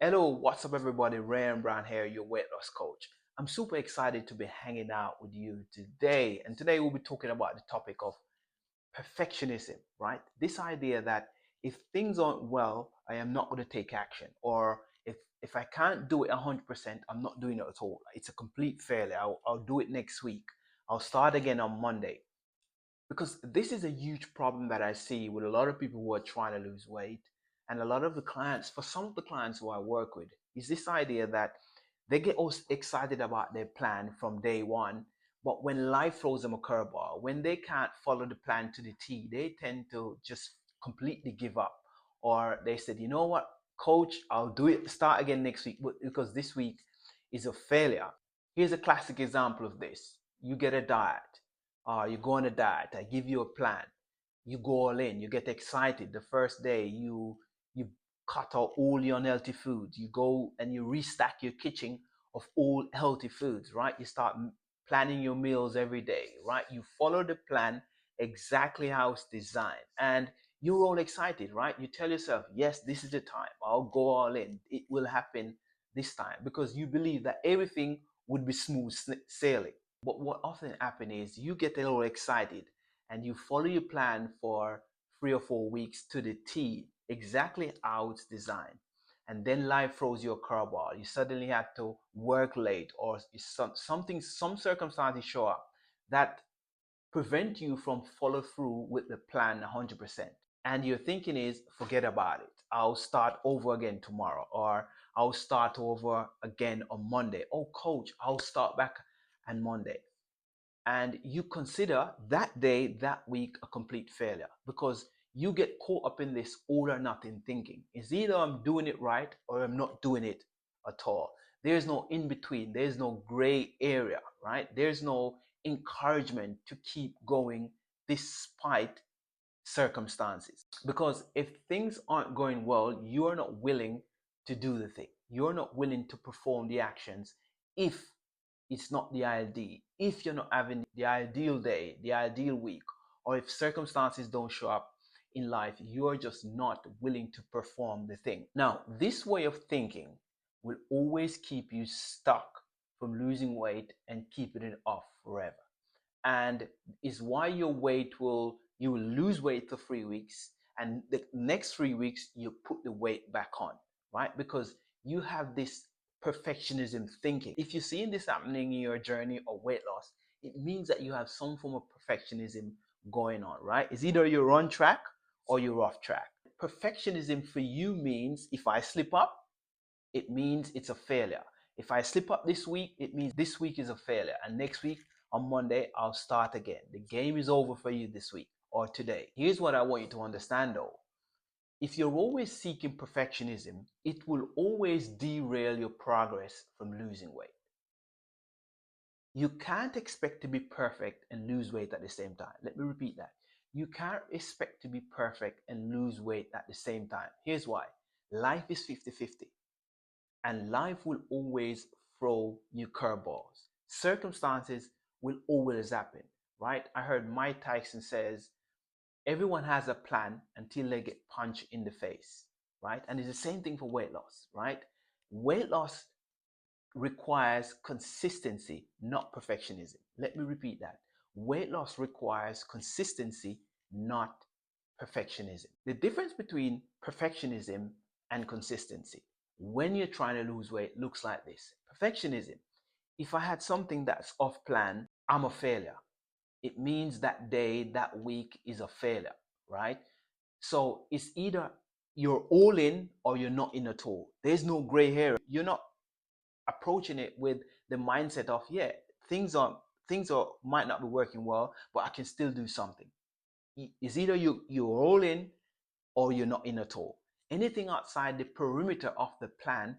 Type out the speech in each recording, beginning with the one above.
Hello, what's up, everybody? Ryan Brown here, your weight loss coach. I'm super excited to be hanging out with you today. And today we'll be talking about the topic of perfectionism, right? This idea that if things aren't well, I am not going to take action. Or if I can't do it 100%, I'm not doing it at all. It's a complete failure. I'll do it next week. I'll start again on Monday. Because this is a huge problem that I see with a lot of people who are trying to lose weight. And a lot of the clients, for some of the clients who I work with, is this idea that they get all excited about their plan from day one. But when life throws them a curveball, when they can't follow the plan to the T, they tend to just completely give up. Or they said, you know what, coach, I'll do it, start again next week because this week is a failure. Here's a classic example of this. You get a diet, you go on a diet, I give you a plan, you go all in, you get excited. The first day you cut out all the unhealthy foods, you go and you restack your kitchen of all healthy foods, right? You start planning your meals every day, right? You follow the plan exactly how it's designed, and you're all excited, right? You tell yourself, yes, this is the time, I'll go all in, it will happen this time, because you believe that everything would be smooth sailing. But what often happens is you get a little excited and you follow your plan for 3 or 4 weeks to the T, exactly how it's designed. And then life throws you a curveball. You suddenly have to work late, or some circumstances show up that prevent you from follow through with the plan 100%. And your thinking is, forget about it. I'll start over again tomorrow, or I'll start over again on Monday. Oh, coach, I'll start back on Monday. And you consider that day, that week, a complete failure because you get caught up in this all or nothing thinking. It's either I'm doing it right or I'm not doing it at all. There's no in between, there's no gray area, right? There's no encouragement to keep going despite circumstances. Because if things aren't going well, you are not willing to do the thing. You're not willing to perform the actions if it's not the ideal. If you're not having the ideal day, the ideal week, or if circumstances don't show up in life, you're just not willing to perform the thing. Now, this way of thinking will always keep you stuck from losing weight and keeping it off forever, and is why your weight will you will lose weight for 3 weeks, and the next 3 weeks you put the weight back on, right? Because you have this perfectionism thinking. If you're seeing this happening in your journey of weight loss, it means that you have some form of perfectionism going on, right? It's either you're on track or you're off track. Perfectionism for you means if I slip up, it means it's a failure. If I slip up this week, it means this week is a failure. And next week on Monday, I'll start again. The game is over for you this week or today. Here's what I want you to understand though. If you're always seeking perfectionism, it will always derail your progress from losing weight. You can't expect to be perfect and lose weight at the same time. Let me repeat that. You can't expect to be perfect and lose weight at the same time. Here's why. Life is 50-50. And life will always throw you curveballs. Circumstances will always happen, right? I heard Mike Tyson says, everyone has a plan until they get punched in the face, right? And it's the same thing for weight loss, right? Weight loss requires consistency, not perfectionism. Let me repeat that. Weight loss requires consistency, not perfectionism. The difference between perfectionism and consistency when you're trying to lose weight looks like this. Perfectionism, if I had something that's off plan, I'm a failure. It means that day, that week is a failure, right? So it's either you're all in or you're not in at all. There's no gray hair. You're not approaching it with the mindset of, yeah, things are might not be working well, but I can still do something. It's either you're all in or you're not in at all. Anything outside the perimeter of the plan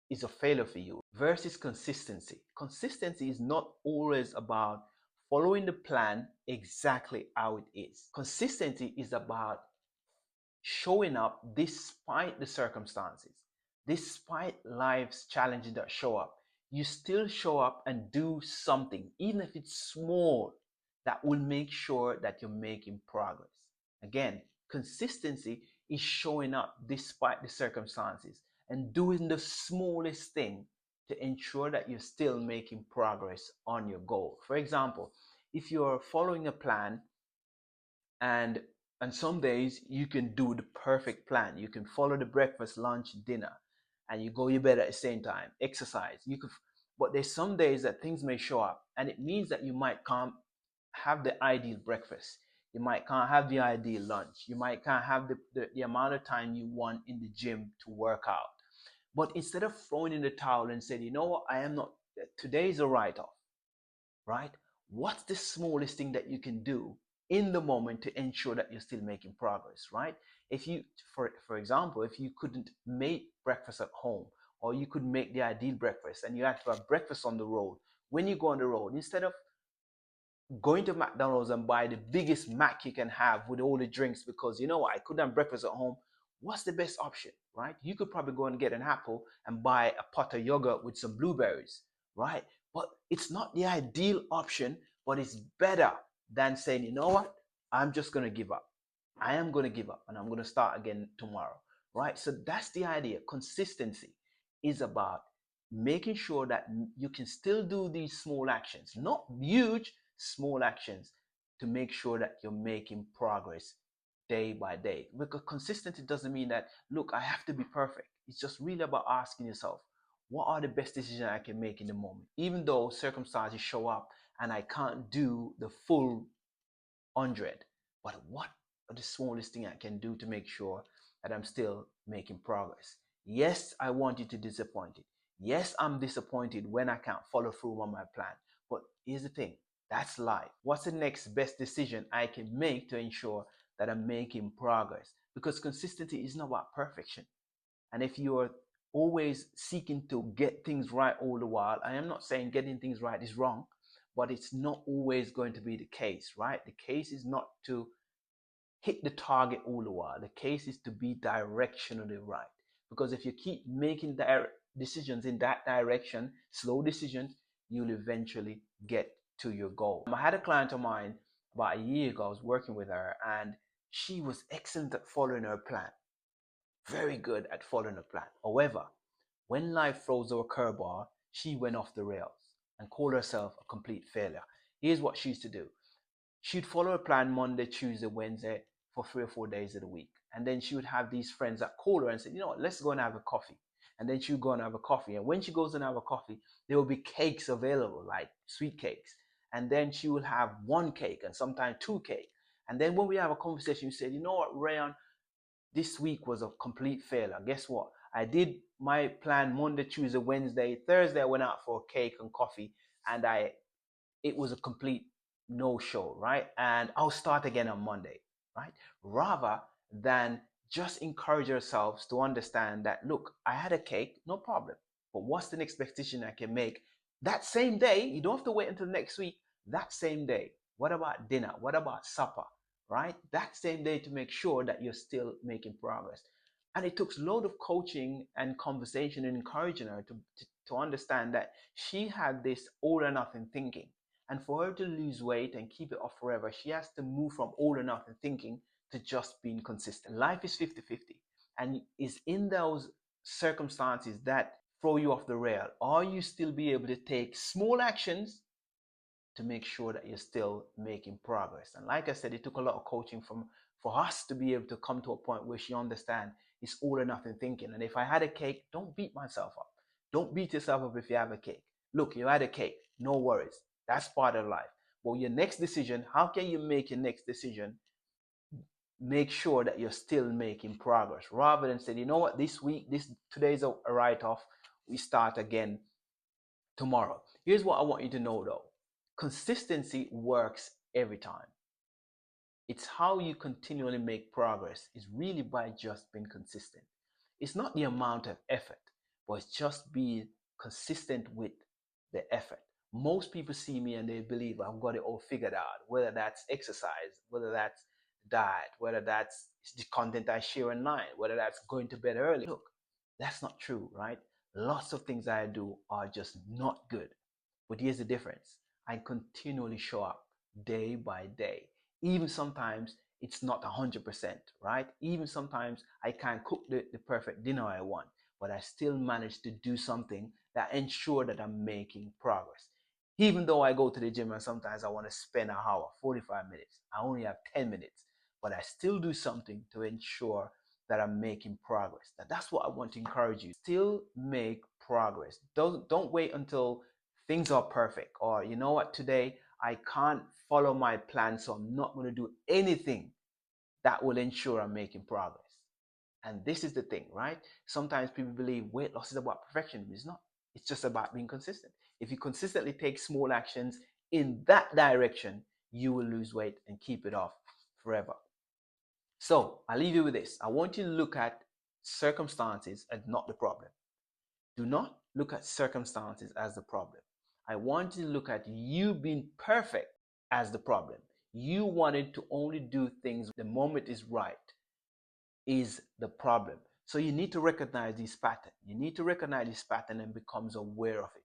is a failure for you. Versus consistency. Consistency is not always about following the plan exactly how it is. Consistency is about showing up despite the circumstances, despite life's challenges that show up. You still show up and do something, even if it's small, that will make sure that you're making progress. Again, consistency is showing up despite the circumstances. and doing the smallest thing to ensure that you're still making progress on your goal. For example, if you're following a plan, and and some days you can do the perfect plan, you can follow the breakfast, lunch, dinner, and you go to bed at the same time, exercise, you could. But there's some days that things may show up, and it means that you might can't have the ideal breakfast, you might can't have the ideal lunch, you might can't have the amount of time you want in the gym to work out. But instead of throwing in the towel and saying, you know what, I am not, today's a write-off, right? What's the smallest thing that you can do in the moment to ensure that you're still making progress, right? If you, for example, if you couldn't make breakfast at home, or you could make the ideal breakfast and you have to have breakfast on the road, when you go on the road, instead of going to McDonald's and buy the biggest Mac you can have with all the drinks, because you know what, I couldn't have breakfast at home, what's the best option, right? You could probably go and get an apple and buy a pot of yogurt with some blueberries, right? But it's not the ideal option, but it's better than saying, you know what, I'm just going to give up. I am going to give up and I'm going to start again tomorrow, right? So that's the idea. Consistency is about making sure that you can still do these small actions, not huge, small actions, to make sure that you're making progress day by day. Because consistency doesn't mean that, look, I have to be perfect. It's just really about asking yourself, what are the best decisions I can make in the moment? Even though circumstances show up and I can't do the full 100, but what are the smallest thing I can do to make sure that I'm still making progress? Yes, I want you to be disappointed. Yes, I'm disappointed when I can't follow through on my plan. But here's the thing, that's life. What's the next best decision I can make to ensure that I'm making progress? Because consistency is not about perfection. And if you're always seeking to get things right all the while, I am not saying getting things right is wrong, but it's not always going to be the case, right? The case is not to hit the target all the while. The case is to be directionally right. Because if you keep making decisions in that direction, slow decisions, you'll eventually get to your goal. I had a client of mine about a year ago. I was working with her, and she was excellent at following her plan. Very good at following a plan. However, when life throws her a curveball, she went off the rails and called herself a complete failure. Here's what she used to do. She'd follow a plan Monday, Tuesday, Wednesday for 3 or 4 days of the week. And then she would have these friends that call her and say, you know what, let's go and have a coffee. And then she would go and have a coffee. And when she goes and have a coffee, there will be cakes available, like sweet cakes. And then she will have one cake and sometimes two cakes. And then when we have a conversation, you say, you know what, Rayon, this week was a complete failure. Guess what? I did my plan Monday, Tuesday, Wednesday, Thursday. I went out for a cake and coffee, and it was a complete no show, right? And I'll start again on Monday, right? Rather than just encourage ourselves to understand that, look, I had a cake, no problem. But what's the next expectation I can make that same day? You don't have to wait until next week. That same day. What about dinner? What about supper? Right? That same day, to make sure that you're still making progress. And it took a lot of coaching and conversation and encouraging her to understand that she had this all or nothing thinking. And for her to lose weight and keep it off forever, she has to move from all or nothing thinking to just being consistent. Life is 50-50. And it's in those circumstances that throw you off the rail. Are you still be able to take small actions to make sure that you're still making progress? And like I said, it took a lot of coaching for us to be able to come to a point where she understand it's all or nothing thinking. And if I had a cake, don't beat myself up. Don't beat yourself up if you have a cake. Look, you had a cake, no worries. That's part of life. But your next decision, how can you make your next decision make sure that you're still making progress, rather than say, you know what, this week, today's a write-off, we start again tomorrow. Here's what I want you to know though. Consistency works every time. It's how you continually make progress is really by just being consistent. It's not the amount of effort, but it's just being consistent with the effort. Most people see me and they believe I've got it all figured out, whether that's exercise, whether that's diet, whether that's the content I share online, whether that's going to bed early. Look, that's not true, right? Lots of things I do are just not good. But here's the difference. I continually show up day by day. Even sometimes it's not 100%, right? Even sometimes I can't cook the perfect dinner I want. but I still manage to do something that ensure that I'm making progress. Even though I go to the gym and sometimes I want to spend an hour, 45 minutes, I only have 10 minutes, but I still do something to ensure that I'm making progress. That's what I want to encourage you. Still make progress. Don't wait until things are perfect, or you know what, today I can't follow my plan, so I'm not going to do anything that will ensure I'm making progress. And this is the thing, right? Sometimes people believe weight loss is about perfection. It's not. It's just about being consistent. If you consistently take small actions in that direction, you will lose weight and keep it off forever. So I'll leave you with this. I want you to look at circumstances as not the problem. Do not look at circumstances as the problem. I want you to look at you being perfect as the problem. You wanted to only do things the moment is right is the problem. So you need to recognize this pattern. You need to recognize this pattern and becomes aware of it.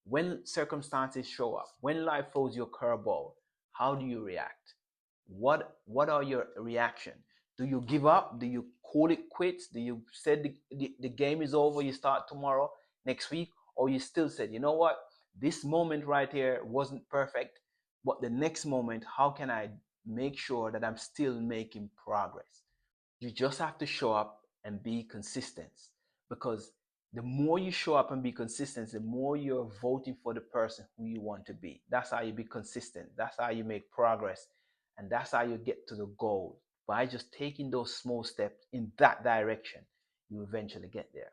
When circumstances show up, when life throws you a curveball, how do you react? What are your reaction? Do you give up? Do you call it quits? Do you said the game is over, you start tomorrow, next week? Or you still said, you know what? This moment right here wasn't perfect, but the next moment, how can I make sure that I'm still making progress? You just have to show up and be consistent, because the more you show up and be consistent, the more you're voting for the person who you want to be. That's how you be consistent. That's how you make progress. And that's how you get to the goal. By just taking those small steps in that direction, you eventually get there.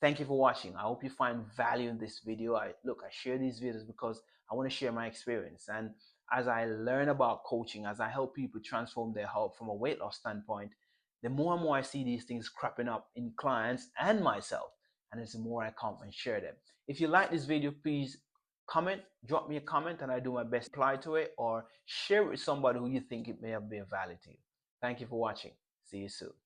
Thank you for watching. I hope you find value in this video. I share these videos because I want to share my experience. And as I learn about coaching, as I help people transform their health from a weight loss standpoint, the more and more I see these things cropping up in clients and myself, and it's the more I come and share them. If you like this video, please comment, drop me a comment, and I do my best to reply to it, or share it with somebody who you think it may have been valid to you. Thank you for watching. See you soon.